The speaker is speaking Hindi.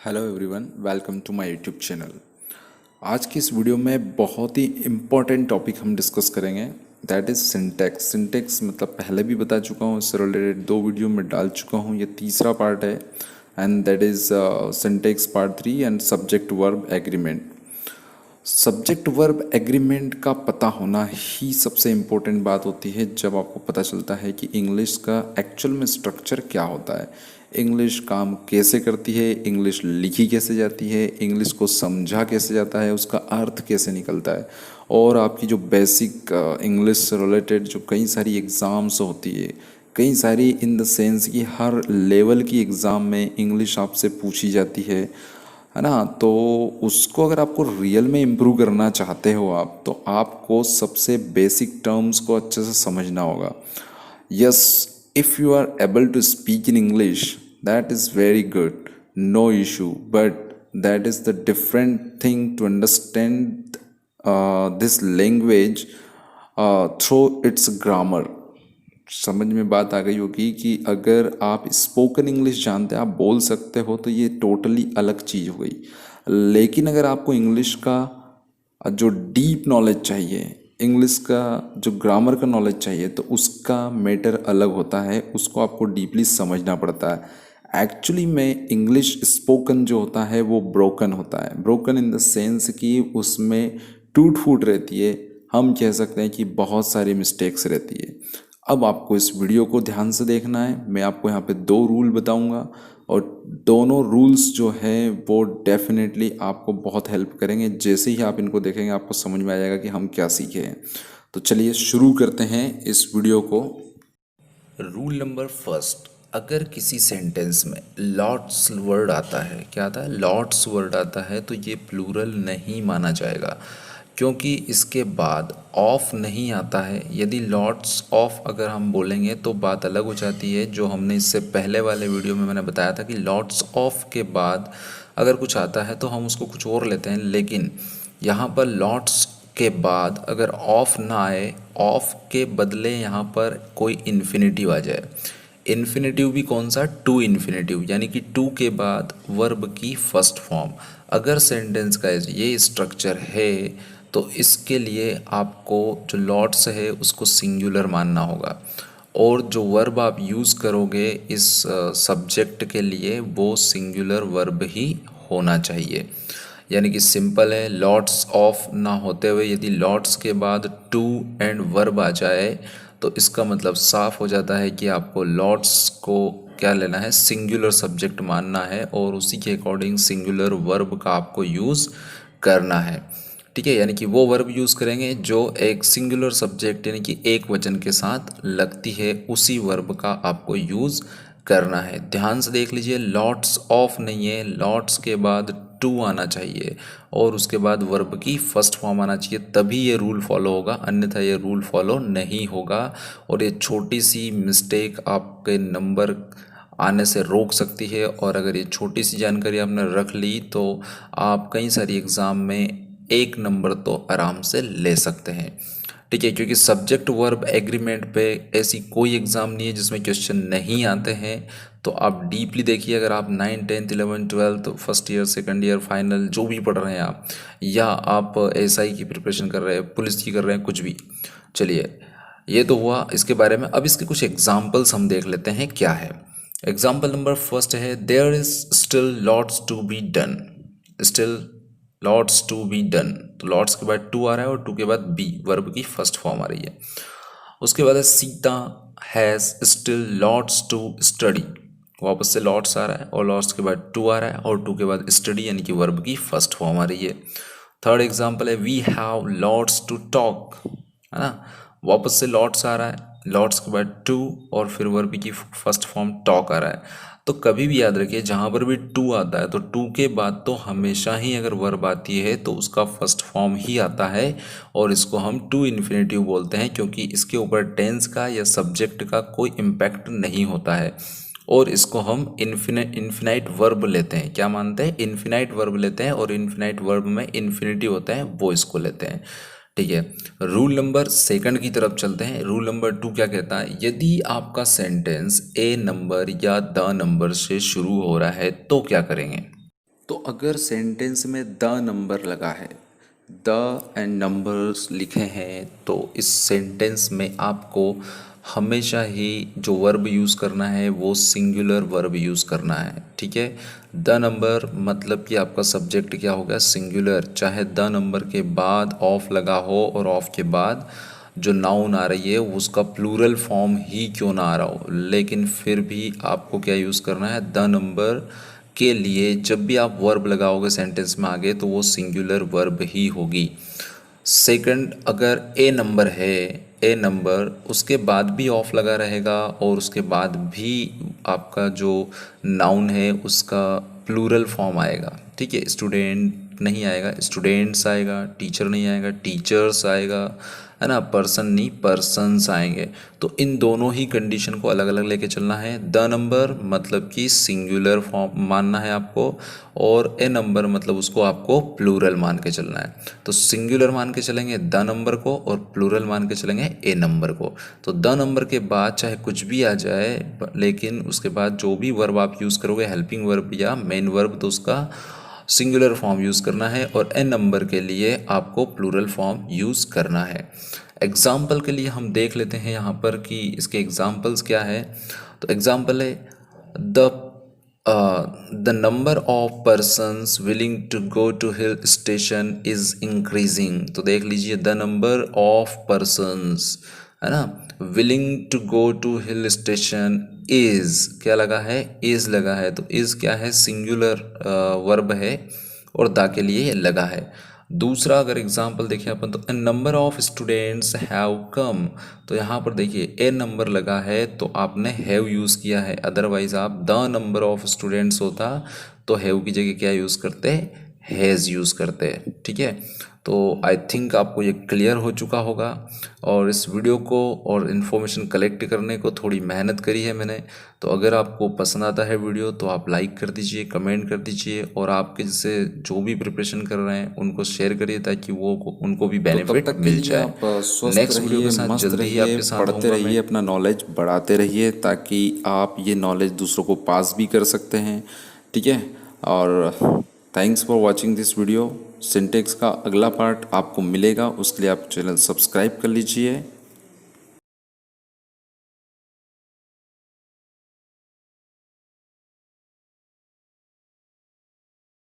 Hello everyone, welcome to my YouTube channel. आज की इस वीडियो में बहुत ही इम्पॉर्टेंट टॉपिक हम डिस्कस करेंगे, दैट इज़ सिंटैक्स। सिंटैक्स मतलब पहले भी बता चुका हूँ, इससे रिलेटेड 2 वीडियो में डाल चुका हूँ, ये तीसरा पार्ट है and that is syntax part 3 and subject verb agreement. Subject verb agreement का पता होना ही सबसे इम्पोर्टेंट बात होती है जब आपको पता चलता है कि इंग्लिश का एक्चुअल में स्ट्रक्चर क्या होता है, इंग्लिश काम कैसे करती है, इंग्लिश लिखी कैसे जाती है, इंग्लिश को समझा कैसे जाता है, उसका अर्थ कैसे निकलता है। और आपकी जो बेसिक इंग्लिश से रिलेटेड जो कई सारी एग्ज़ाम्स होती है, कई सारी इन द सेंस कि हर लेवल की एग्ज़ाम में इंग्लिश आपसे पूछी जाती है ना। तो उसको अगर आपको रियल में इम्प्रूव करना चाहते हो आप, तो आपको सबसे बेसिक टर्म्स को अच्छे से समझना होगा। Yes, if you are able to speak in English that is very good, no issue, but that is the different thing to understand this language through its grammar. समझ में बात आ गई होगी कि अगर आप स्पोकन इंग्लिश जानते हैं, आप बोल सकते हो, तो ये टोटली अलग चीज़ हो गई। लेकिन अगर आपको इंग्लिश का जो डीप नॉलेज चाहिए, इंग्लिश का जो ग्रामर का नॉलेज चाहिए, तो उसका मैटर अलग होता है, उसको आपको डीपली समझना पड़ता है। एक्चुअली में इंग्लिश स्पोकन जो होता है वो ब्रोकन होता है, ब्रोकन इन द सेंस कि उसमें टूट फूट रहती है, हम कह सकते हैं कि बहुत सारी मिस्टेक्स रहती है। अब आपको इस वीडियो को ध्यान से देखना है, मैं आपको यहाँ पे 2 रूल बताऊंगा और दोनों रूल्स जो है वो डेफिनेटली आपको बहुत हेल्प करेंगे। जैसे ही आप इनको देखेंगे आपको समझ में आ जाएगा कि हम क्या सीखे हैं। तो चलिए शुरू करते हैं इस वीडियो को। रूल नंबर फर्स्ट, अगर किसी सेंटेंस में लॉट्स वर्ड आता है, क्या आता है, लॉट्स वर्ड आता है, तो ये प्लूरल नहीं माना जाएगा, क्योंकि इसके बाद ऑफ नहीं आता है। यदि लॉट्स ऑफ अगर हम बोलेंगे तो बात अलग हो जाती है। जो हमने इससे पहले वाले वीडियो में मैंने बताया था कि लॉट्स ऑफ के बाद अगर कुछ आता है तो हम उसको कुछ और लेते हैं, लेकिन यहाँ पर लॉट्स के बाद अगर ऑफ ना आए, ऑफ के बदले यहाँ पर कोई इन्फिनेटिव आ जाए। इन्फिनेटिव भी कौन सा, टू इन्फिनेटिव, यानी कि टू के बाद वर्ब की फर्स्ट फॉर्म। अगर सेंटेंस का ये स्ट्रक्चर है तो इसके लिए आपको जो लॉट्स है उसको सिंगुलर मानना होगा, और जो वर्ब आप यूज़ करोगे इस सब्जेक्ट के लिए वो सिंगुलर वर्ब ही होना चाहिए। यानी कि सिंपल है, लॉट्स ऑफ ना होते हुए यदि लॉट्स के बाद टू एंड वर्ब आ जाए तो इसका मतलब साफ हो जाता है कि आपको लॉट्स को क्या लेना है, सिंगुलर सब्जेक्ट मानना है, और उसी के अकॉर्डिंग सिंगुलर वर्ब का आपको यूज़ करना है। ठीक है, यानी कि वो वर्ब यूज़ करेंगे जो एक सिंगुलर सब्जेक्ट यानी कि एक वचन के साथ लगती है, उसी वर्ब का आपको यूज़ करना है। ध्यान से देख लीजिए, लॉट्स ऑफ नहीं है, लॉट्स के बाद टू आना चाहिए और उसके बाद वर्ब की फर्स्ट फॉर्म आना चाहिए, तभी ये रूल फॉलो होगा, अन्यथा ये रूल फॉलो नहीं होगा। और ये छोटी सी मिस्टेक आपके नंबर आने से रोक सकती है, और अगर ये छोटी सी जानकारी आपने रख ली तो आप कई सारी एग्ज़ाम में 1 नंबर तो आराम से ले सकते हैं। ठीक है, क्योंकि सब्जेक्ट वर्ब एग्रीमेंट पे ऐसी कोई एग्ज़ाम नहीं है जिसमें क्वेश्चन नहीं आते हैं। तो आप डीपली देखिए, अगर आप 9, 10, 11, 12 first year, second year, final जो भी पढ़ रहे हैं आप, या आप एसआई की प्रिपरेशन कर रहे हैं, पुलिस की कर रहे हैं, कुछ भी, चलिए ये तो हुआ इसके बारे में। अब इसके कुछ एग्जाम्पल्स हम देख लेते हैं क्या है। एग्जाम्पल नंबर फर्स्ट है, there is still lots to be done. Still lots to be done, तो लॉट्स के बाद टू आ रहा है और टू के बाद बी, वर्ब की फर्स्ट फॉर्म आ रही है। उसके बाद है, Sita has still lots to study, वापस से लॉट्स आ रहा है और लॉट्स के बाद टू आ रहा है और टू के बाद स्टडी यानी कि वर्ब की फर्स्ट फॉर्म आ रही है। थर्ड एग्जाम्पल है, we have lots to talk, है ना, वापस से लॉट्स आ रहा है, लॉट्स के बाद टू और फिर वर्ब की फर्स्ट फॉर्म टॉक आ रहा है। तो कभी भी याद रखिए, जहाँ पर भी टू आता है तो टू के बाद तो हमेशा ही अगर वर्ब आती है तो उसका फर्स्ट फॉर्म ही आता है, और इसको हम टू इन्फिनेटिव बोलते हैं, क्योंकि इसके ऊपर टेंस का या सब्जेक्ट का कोई इम्पैक्ट नहीं होता है। और इसको हम इन्फिनाइट वर्ब लेते हैं, क्या मानते हैं, इन्फिनाइट वर्ब लेते हैं, और इन्फिनाइट वर्ब में इन्फिनिटी होता है, वो इसको लेते हैं। ठीक है, रूल नंबर सेकंड की तरफ चलते हैं। रूल नंबर 2 क्या कहता है, यदि आपका सेंटेंस ए नंबर या द नंबर से शुरू हो रहा है तो क्या करेंगे। तो अगर सेंटेंस में द नंबर लगा है, द एंड नंबर्स लिखे हैं, तो इस सेंटेंस में आपको हमेशा ही जो वर्ब यूज़ करना है वो सिंगुलर वर्ब यूज़ करना है। ठीक है, द नंबर मतलब कि आपका सब्जेक्ट क्या होगा, सिंगुलर, चाहे द नंबर के बाद ऑफ लगा हो और ऑफ के बाद जो नाउन आ रही है उसका प्लूरल फॉर्म ही क्यों ना आ रहा हो, लेकिन फिर भी आपको क्या यूज़ करना है, द नंबर के लिए जब भी आप वर्ब लगाओगे सेंटेंस में आगे तो वो सिंगुलर वर्ब ही होगी। सेकंड, अगर ए नंबर है, ए नंबर उसके बाद भी ऑफ लगा रहेगा और उसके बाद भी आपका जो नाउन है उसका प्लूरल फॉर्म आएगा। ठीक है, स्टूडेंट नहीं आएगा, स्टूडेंट्स आएगा, टीचर नहीं आएगा, टीचर्स आएगा, है ना, पर्सन नहीं पर्सन्स आएंगे। तो इन दोनों ही कंडीशन को अलग अलग लेके चलना है। द नंबर मतलब कि सिंगुलर फॉर्म मानना है आपको, और ए नंबर मतलब उसको आपको प्लूरल मान के चलना है। तो सिंगुलर मान के चलेंगे द नंबर को और प्लूरल मान के चलेंगे ए नंबर को। तो द नंबर के बाद चाहे कुछ भी आ जाए, लेकिन उसके बाद जो भी वर्ब आप यूज़ करोगे, हेल्पिंग वर्ब या मेन वर्ब, तो उसका सिंगुलर फॉर्म यूज़ करना है, और एन नंबर के लिए आपको प्लूरल फॉर्म यूज़ करना है। एग्जाम्पल के लिए हम देख लेते हैं यहाँ पर कि इसके एग्जाम्पल्स क्या है। तो एग्जाम्पल है the number of persons willing to go to hill station is increasing. तो देख लीजिए, द नंबर ऑफ पर्सन्स, है ना, willing to go to hill station is क्या लगा है, इज लगा है। तो इज क्या है, सिंगुलर वर्ब है और दा के लिए लगा है। दूसरा अगर एग्जाम्पल देखें अपन, तो a number of students have come. तो यहाँ पर देखिए ए नंबर लगा है तो आपने हैव यूज़ किया है, अदरवाइज आप द नंबर ऑफ स्टूडेंट्स होता तो हैव की जगह क्या यूज़ करते, हैज़ यूज़ करते हैं। ठीक है, तो आई थिंक आपको ये क्लियर हो चुका होगा। और इस वीडियो को और इन्फॉर्मेशन कलेक्ट करने को थोड़ी मेहनत करी है मैंने। तो अगर आपको पसंद आता है वीडियो तो आप लाइक कर दीजिए, कमेंट कर दीजिए, और आपके जैसे जो भी प्रिपरेशन कर रहे हैं उनको शेयर करिए ताकि वो उनको भी बेनिफिट मिल जाए। आप स्वस्थ नेक्स्ट वीडियो रहिए, के साथ मस्त जल्दी ही रहिए, आपके साथ पढ़ते होऊंगा रहिए, मैं। अपना नॉलेज बढ़ाते रहिए ताकि आप ये नॉलेज दूसरों को पास भी कर सकते हैं। ठीक है, और thanks for watching this video. Syntax का अगला पार्ट आपको मिलेगा, उसके लिए आप चैनल सब्सक्राइब कर लीजिए।